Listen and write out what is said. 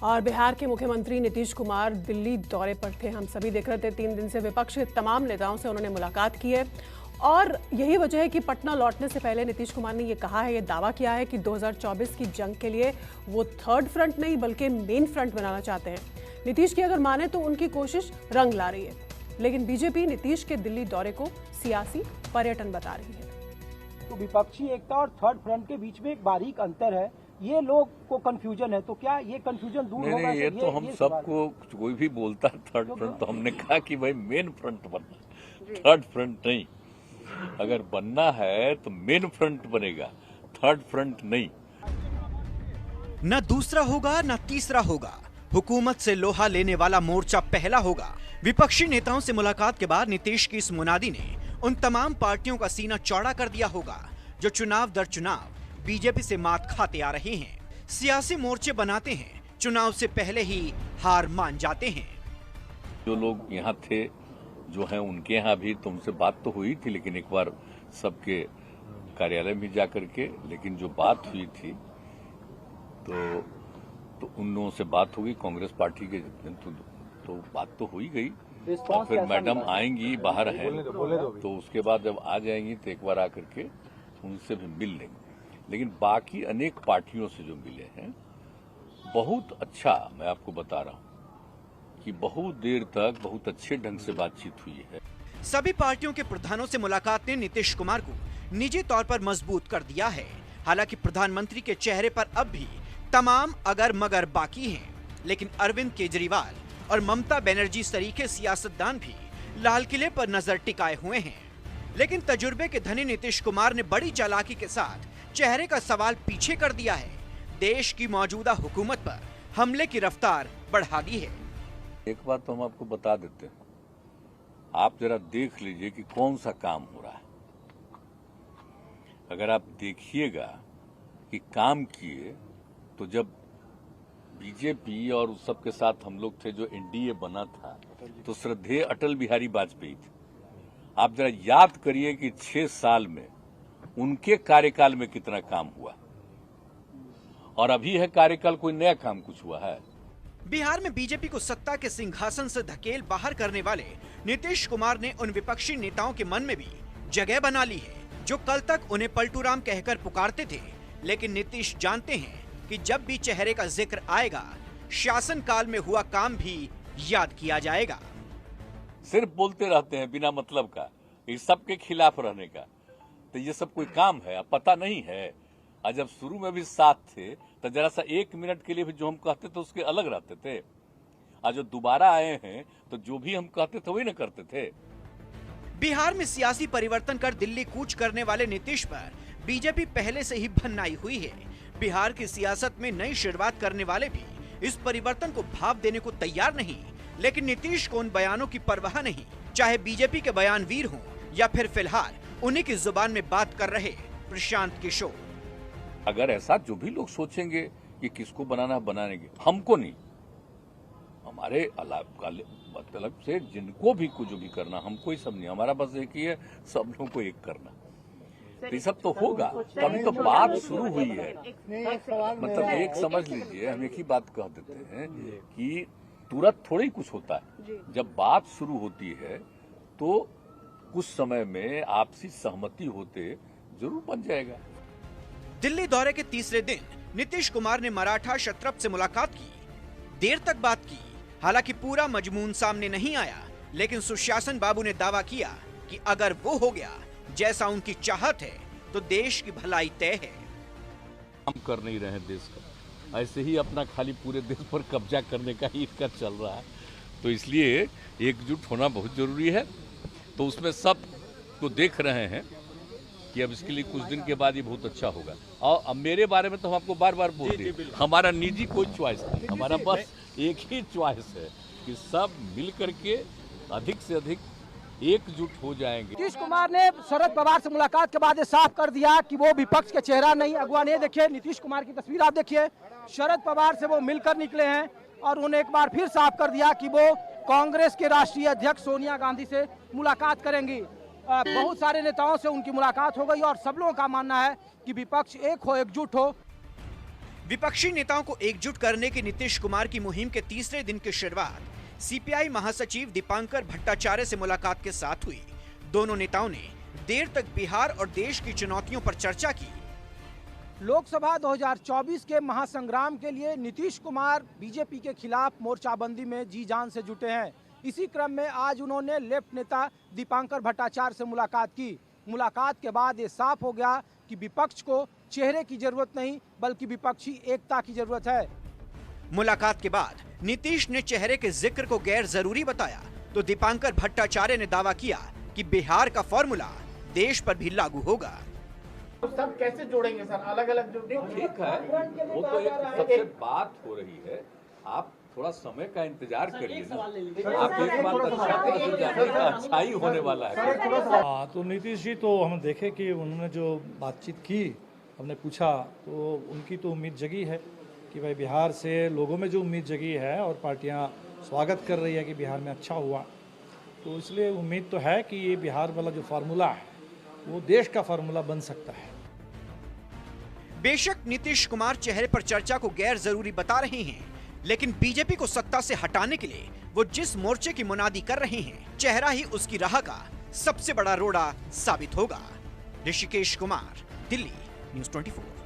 और बिहार के मुख्यमंत्री नीतीश कुमार दिल्ली दौरे पर थे। हम सभी देख रहे थे, 3 दिन से विपक्ष के तमाम नेताओं से उन्होंने मुलाकात की है और यही वजह है कि पटना लौटने से पहले नीतीश कुमार ने ये कहा है, ये दावा किया है कि 2024 की जंग के लिए वो थर्ड फ्रंट नहीं बल्कि मेन फ्रंट बनाना चाहते हैं। नीतीश की अगर माने तो उनकी कोशिश रंग ला रही है, लेकिन बीजेपी नीतीश के दिल्ली दौरे को सियासी पर्यटन बता रही है। तो विपक्षी एकता और थर्ड फ्रंट के बीच में एक बारीक अंतर है, ये लोग को कंफ्यूजन है। तो क्या ये कंफ्यूजन दूर होगा? नहीं, ये तो हम सबको, कोई भी बोलता है थर्ड फ्रंट, तो हमने कहा कि भाई मेन फ्रंट बनना, थर्ड फ्रंट नहीं। अगर बनना है तो मेन फ्रंट बनेगा, थर्ड फ्रंट नहीं। न दूसरा होगा न तीसरा होगा, हुकूमत से लोहा लेने वाला मोर्चा पहला होगा। विपक्षी नेताओं से मुलाकात के बाद नीतीश की इस मुनादी ने उन तमाम पार्टियों का सीना चौड़ा कर दिया होगा जो चुनाव दर चुनाव बीजेपी से मात खाते आ रहे हैं, सियासी मोर्चे बनाते हैं, चुनाव से पहले ही हार मान जाते हैं। जो लोग यहाँ थे, जो हैं, उनके यहाँ भी तुमसे बात तो हुई थी, लेकिन एक बार सबके कार्यालय में जा करके, लेकिन जो बात हुई थी तो उन लोगों से बात होगी कांग्रेस पार्टी के, तो बात तो हुई गई। और फिर मैडम आएंगी, बाहर हैं, तो उसके बाद जब आ जाएंगी तो एक बार आकर के उनसे भी मिल लेंगे। लेकिन बाकी अनेक पार्टियों से जो मिले हैं, बहुत अच्छा, मैं आपको बता रहा हूं कि बहुत देर तक बहुत अच्छे ढंग से बातचीत हुई है। सभी पार्टियों के प्रधानों से मुलाकात ने नीतीश कुमार को निजी तौर पर मजबूत कर दिया है। हालांकि प्रधानमंत्री के चेहरे पर अब भी तमाम अगर मगर बाकी हैं, लेकिन अरविंद केजरीवाल और ममता बनर्जी सरीखे सियासतदान भी लाल किले पर नजर टिकाए हुए हैं। लेकिन तजुर्बे के धनी नीतीश कुमार ने बड़ी चालाकी के साथ चेहरे का सवाल पीछे कर दिया है। देश की मौजूदा हुकूमत पर हमले की रफ्तार बढ़ा दी है। एक बात तो हम आपको बता देते हैं, आप जरा देख लीजिए कि कौन सा काम हो रहा है। अगर आप देखिएगा कि काम किए, तो जब बीजेपी और उस सब के साथ हम लोग थे, जो एनडीए बना था, तो श्रद्धेय अटल बिहारी वाजपेयी थे। आप जरा याद करिए कि 6 साल में उनके कार्यकाल में कितना काम हुआ, और अभी है कार्यकाल, कोई नया काम कुछ हुआ है? बिहार में बीजेपी को सत्ता के सिंहासन से धकेल बाहर करने वाले नीतीश कुमार ने उन विपक्षी नेताओं के मन में भी जगह बना ली है जो कल तक उन्हें पलटूराम कहकर पुकारते थे। लेकिन नीतीश जानते हैं कि जब भी चेहरे का जिक्र आएगा, शासन काल में हुआ काम भी याद किया जाएगा। सिर्फ बोलते रहते हैं बिना मतलब का, इस सब के खिलाफ रहने का, तो ये सब कोई काम है? अब पता नहीं है। और जब शुरू में भी साथ थे तो जरा सा 1 मिनट के लिए भी जो हम कहते थे उसके अलग रहते थे, और जो दोबारा आए हैं तो जो भी हम कहते थे वही न करते थे। बिहार में सियासी परिवर्तन कर दिल्ली कूच करने वाले नीतीश पर बीजेपी पहले से ही भन्नाई हुई है। बिहार की सियासत में नई शुरुआत करने वाले भी इस परिवर्तन को भाव देने को तैयार नहीं, लेकिन नीतीश को उन बयानों की परवाह नहीं, चाहे बीजेपी के बयान वीर हों या फिर फिलहाल उन्हीं की जुबान में बात कर रहे प्रशांत किशोर। अगर ऐसा जो भी लोग सोचेंगे कि किसको बनाना बनाएंगे, हमको नहीं, हमारे मतलब से जिनको भी कुछ भी करना, हमको ही सब नहीं, हमारा बस एक ही है, सब लोगों को एक करना। तो ये सब तो होगा, तभी तो बात शुरू हुई है। मतलब एक समझ लीजिए, हम एक ही बात कह देते हैं कि तुरंत थोड़ा ही कुछ होता है। जब बात शुरू होती है तो कुछ समय में आपसी सहमति होते जरूर बन जाएगा। दिल्ली दौरे के तीसरे दिन नीतीश कुमार ने मराठा क्षत्रप से मुलाकात की, देर तक बात की। हालांकि पूरा मजमून सामने नहीं आया, लेकिन सुशासन बाबू ने दावा किया कि अगर वो हो गया जैसा उनकी चाहत है तो देश की भलाई तय है। हम कर नहीं रहे देश का, ऐसे ही अपना खाली पूरे देश पर कब्जा करने का ही इनका चल रहा है। तो इसलिए एकजुट होना बहुत जरूरी है। तो उसमें सब तो देख रहे हैं कि अब इसके लिए कुछ दिन के बाद ये बहुत अच्छा होगा। और अब मेरे बारे में तो हम आपको बार बार बोल दिए, हमारा निजी कोई च्वाइस नहीं, हमारा बस एक ही च्वाइस है कि सब मिल करके अधिक से अधिक एकजुट हो जाएंगे। नीतीश कुमार ने शरद पवार से मुलाकात के बाद साफ कर दिया कि वो विपक्ष के चेहरा नहीं, अगुवा नहीं। देखिए नीतीश कुमार की तस्वीर आप देखिए, शरद पवार से वो मिलकर निकले हैं और उन्होंने एक बार फिर साफ कर दिया कि वो कांग्रेस के राष्ट्रीय अध्यक्ष सोनिया गांधी से मुलाकात करेंगी। बहुत सारे नेताओं से उनकी मुलाकात हो गई और सब लोगों का मानना है कि विपक्ष एक हो, एकजुट हो। विपक्षी नेताओं को एकजुट करने की नीतीश कुमार की मुहिम के तीसरे दिन की शुरुआत सीपीआई महासचिव दीपांकर भट्टाचार्य से मुलाकात के साथ हुई। दोनों नेताओं ने देर तक बिहार और देश की चुनौतियों पर चर्चा की। लोकसभा 2024 के महासंग्राम के लिए नीतीश कुमार बीजेपी के खिलाफ मोर्चाबंदी में जी जान से जुटे हैं। इसी क्रम में आज उन्होंने लेफ्ट नेता दीपांकर भट्टाचार्य से मुलाकात की। मुलाकात के बाद ये साफ हो गया कि विपक्ष को चेहरे की जरूरत नहीं बल्कि विपक्षी एकता की जरूरत है। मुलाकात के बाद नीतीश ने चेहरे के जिक्र को गैर जरूरी बताया तो दीपांकर भट्टाचार्य ने दावा किया कि बिहार का फॉर्मूला देश पर भी लागू होगा। तो सब कैसे जोड़ेंगे सर, अलग अलग जो ठीक है, वो तो एक सबसे बात हो रही है। आप थोड़ा समय का इंतजार करिए ना। आप एक बात अच्छाई होने वाला है। हाँ, तो नीतीश जी तो हम देखे कि उन्होंने जो बातचीत की, हमने पूछा तो उनकी तो उम्मीद जगी है कि भाई बिहार से लोगों में जो उम्मीद जगी है और पार्टियां स्वागत कर रही है कि बिहार में अच्छा हुआ, तो इसलिए उम्मीद तो है कि ये बिहार वाला जो फार्मूला है वो देश का फार्मूला बन सकता है। बेशक नीतीश कुमार चेहरे पर चर्चा को गैर जरूरी बता रहे हैं, लेकिन बीजेपी को सत्ता से हटाने के लिए वो जिस मोर्चे की मुनादी कर रहे हैं, चेहरा ही उसकी राह का सबसे बड़ा रोड़ा साबित होगा। ऋषिकेश कुमार, दिल्ली, न्यूज़ 24।